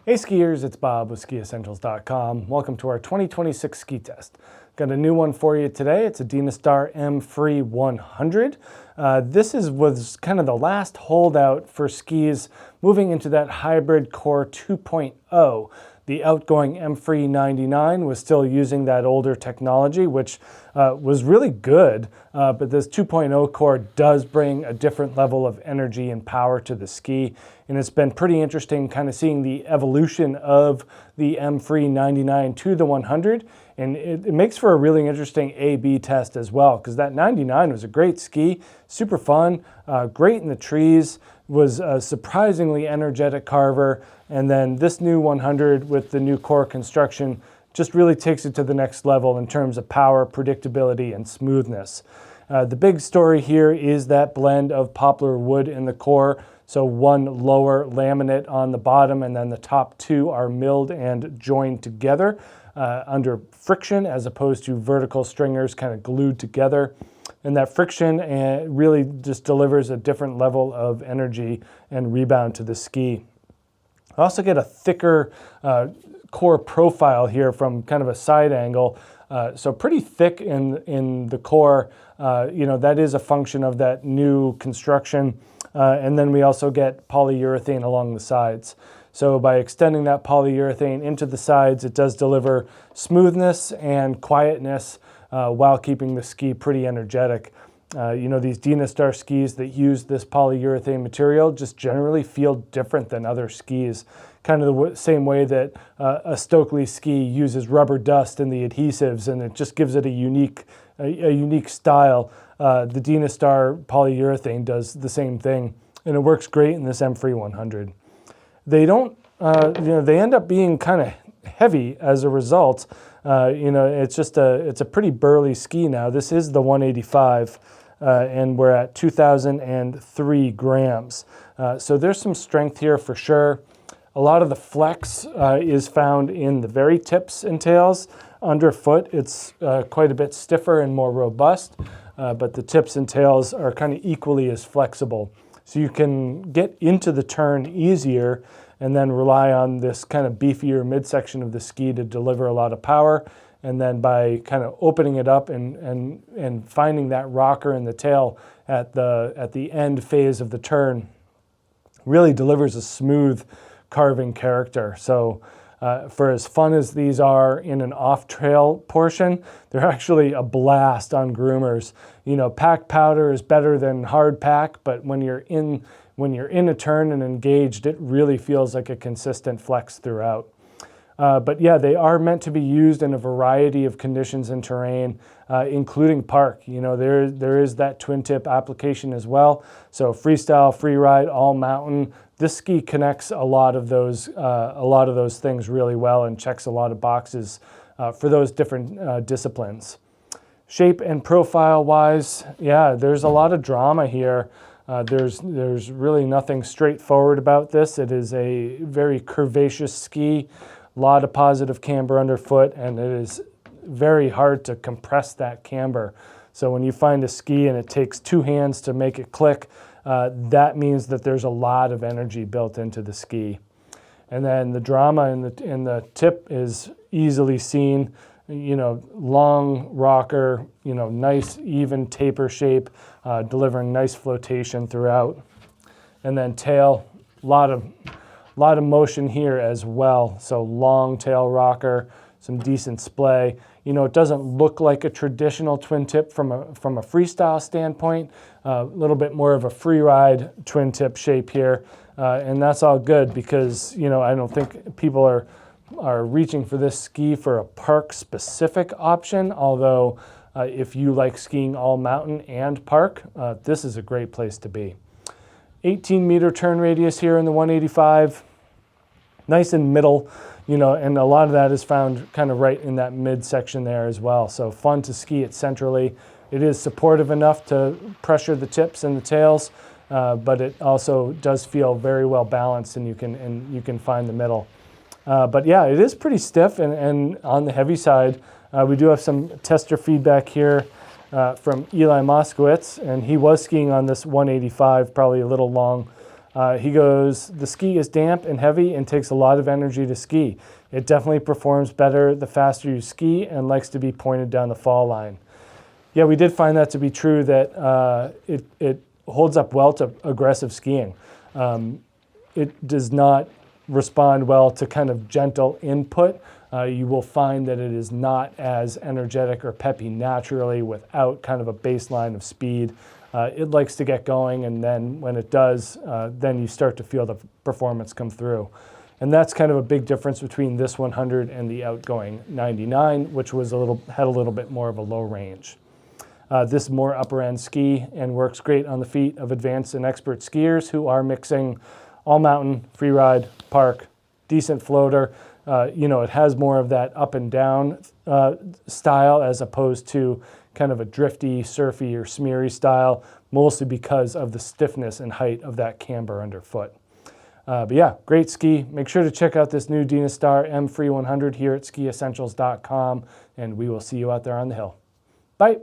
Hey skiers, it's Bob with SkiEssentials.com. Welcome to our 2026 ski test. Got a new one for you today. It's a Dynastar M-Free 100. This was kind of the last holdout for skis moving into that hybrid core 2.0. The outgoing M-Free 99 was still using that older technology, which was really good, but this 2.0 core does bring a different level of energy and power to the ski. And it's been pretty interesting kind of seeing the evolution of the M-Free 99 to the 100. And it makes for a really interesting A/B test as well, because that 99 was a great ski, super fun, great in the trees, was a surprisingly energetic carver. And then this new 100 with the new core construction just really takes it to the next level in terms of power, predictability, and smoothness. The big story here is that blend of poplar wood in the core. So one lower laminate on the bottom, and then the top two are milled and joined together under friction, as opposed to vertical stringers kind of glued together. And that friction really just delivers a different level of energy and rebound to the ski. I also get a thicker core profile here from kind of a side angle. So pretty thick in the core. That is a function of that new construction. And then we also get polyurethane along the sides. So by extending that polyurethane into the sides, it does deliver smoothness and quietness while keeping the ski pretty energetic. These Dynastar skis that use this polyurethane material just generally feel different than other skis. Kind of the same way that a Stokely ski uses rubber dust in the adhesives, and it just gives it a unique style. The Dynastar polyurethane does the same thing, and it works great in this M-Free 100. They don't, they end up being kind of heavy as a result. It's a pretty burly ski now. This is the 185, and we're at 2,003 grams. So there's some strength here for sure. A lot of the flex is found in the very tips and tails. Underfoot, it's quite a bit stiffer and more robust, but the tips and tails are kind of equally as flexible. So you can get into the turn easier and then rely on this kind of beefier midsection of the ski to deliver a lot of power. And then by kind of opening it up and finding that rocker in the tail at the end phase of the turn, really delivers a smooth carving character. So for as fun as these are in an off-trail portion, they're actually a blast on groomers. Pack powder is better than hard pack, but when you're in a turn and engaged, it really feels like a consistent flex throughout. But yeah, they are meant to be used in a variety of conditions and terrain, including park. There is that twin tip application as well. So freestyle, free ride, all mountain. This ski connects a lot of those things really well and checks a lot of boxes for those different disciplines. Shape and profile wise, yeah, there's a lot of drama here. There's really nothing straightforward about this. It is a very curvaceous ski, a lot of positive camber underfoot, and it is very hard to compress that camber. So when you find a ski and it takes two hands to make it click, that means that there's a lot of energy built into the ski. And then the drama in the tip is easily seen. Long rocker, nice even taper shape, delivering nice flotation throughout. And then tail, a lot of motion here as well. So long tail rocker, some decent splay. It doesn't look like a traditional twin tip from a freestyle standpoint. A little bit more of a free ride twin tip shape here, and that's all good because I don't think people are reaching for this ski for a park specific option. Although if you like skiing all mountain and park, this is a great place to be. 18-meter turn radius here in the 185, nice and middle. And a lot of that is found kind of right in that midsection there as well. So fun to ski it centrally. It is supportive enough to pressure the tips and the tails, but it also does feel very well balanced, and you can find the middle. But yeah, it is pretty stiff, and on the heavy side, we do have some tester feedback here from Eli Moskowitz, and he was skiing on this 185, probably a little long He goes, the ski is damp and heavy and takes a lot of energy to ski. It definitely performs better the faster you ski and likes to be pointed down the fall line. Yeah, we did find that to be true, that it holds up well to aggressive skiing. It does not respond well to kind of gentle input. You will find that it is not as energetic or peppy naturally without kind of a baseline of speed. It likes to get going, and then when it does, then you start to feel the performance come through. And that's kind of a big difference between this 100 and the outgoing 99, which was had a little bit more of a low range. This more upper end ski and works great on the feet of advanced and expert skiers who are mixing all mountain, free ride, park, decent floater. It has more of that up and down style as opposed to kind of a drifty, surfy, or smeary style, mostly because of the stiffness and height of that camber underfoot. But yeah, great ski. Make sure to check out this new Dynastar M Free 100 here at SkiEssentials.com, and we will see you out there on the hill. Bye.